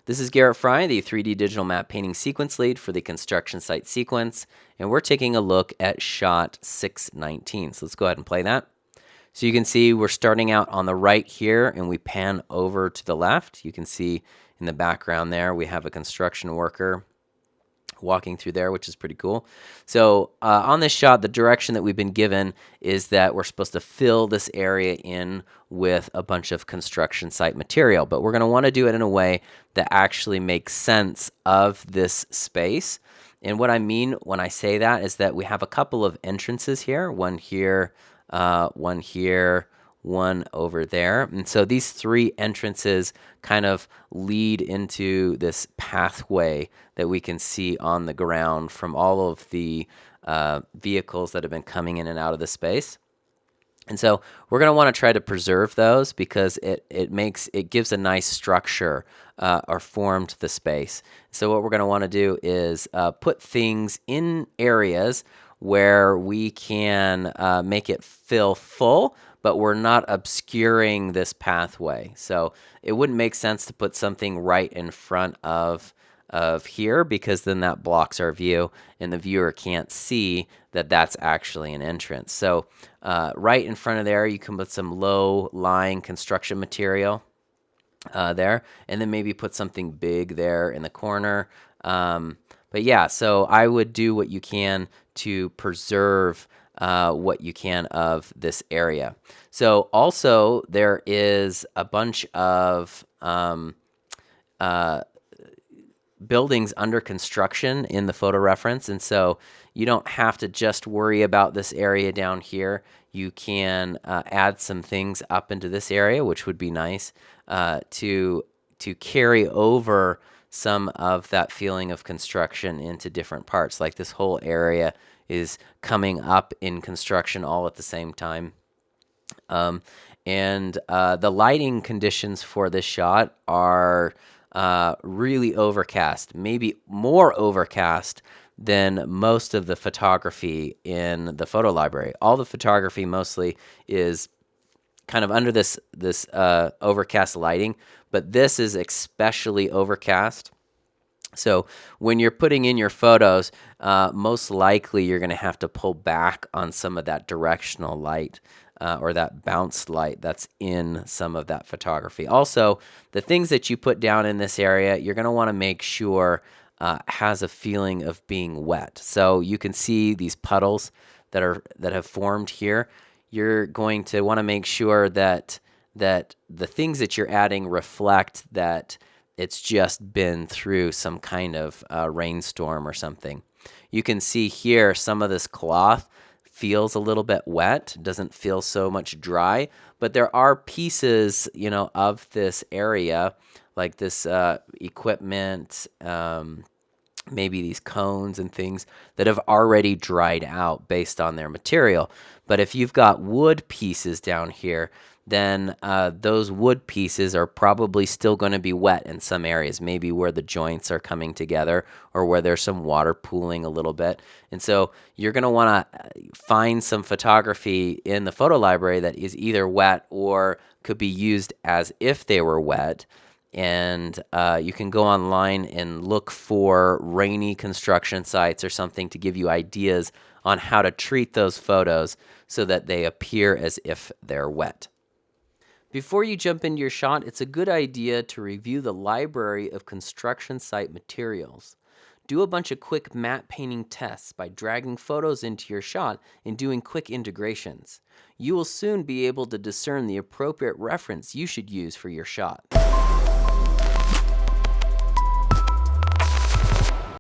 This is Garrett Fry, the 3D Digital Map Painting Sequence Lead for the construction site sequence, and we're taking a look at shot 619. So let's go ahead and play that. So you can see we're starting out on the right here, and we pan over to the left. You can see in the background there, we have a construction worker walking through there, which is pretty cool. So on this shot, the direction that we've been given is that we're supposed to fill this area in with a bunch of construction site material, but we're going to want to do it in a way that actually makes sense of this space. And what I mean when I say that is that we have a couple of entrances here, one here, one here, one over there. And so these three entrances kind of lead into this pathway that we can see on the ground from all of the vehicles that have been coming in and out of the space. And so we're going to want to try to preserve those because it gives a nice structure or form to the space. So what we're going to want to do is put things in areas where we can make it fill full, but we're not obscuring this pathway. So it wouldn't make sense to put something right in front of here because then that blocks our view and the viewer can't see that that's actually an entrance. So right in front of there, you can put some low-lying construction material there, and then maybe put something big there in the corner. But yeah, so I would do what you can to preserve what you can of this area. So also there is a bunch of buildings under construction in the photo reference, and so you don't have to just worry about this area down here. You can add some things up into this area, which would be nice to carry over some of that feeling of construction into different parts. Like this whole area is coming up in construction all at the same time. And the lighting conditions for this shot are really overcast, maybe more overcast than most of the photography in the photo library. All the photography mostly is kind of under this overcast lighting, but this is especially overcast. So when you're putting in your photos, most likely you're going to have to pull back on some of that directional light or that bounce light that's in some of that photography. Also, the things that you put down in this area, you're going to want to make sure has a feeling of being wet. So you can see these puddles that have formed here. You're going to want to make sure that the things that you're adding reflect that it's just been through some kind of rainstorm or something. You can see here some of this cloth feels a little bit wet, doesn't feel so much dry, but there are pieces, of this area, like this equipment, maybe these cones and things that have already dried out based on their material. But if you've got wood pieces down here, then those wood pieces are probably still going to be wet in some areas, maybe where the joints are coming together or where there's some water pooling a little bit. And so you're going to want to find some photography in the photo library that is either wet or could be used as if they were wet. And you can go online and look for rainy construction sites or something to give you ideas on how to treat those photos so that they appear as if they're wet. Before you jump into your shot, it's a good idea to review the library of construction site materials. Do a bunch of quick matte painting tests by dragging photos into your shot and doing quick integrations. You will soon be able to discern the appropriate reference you should use for your shot.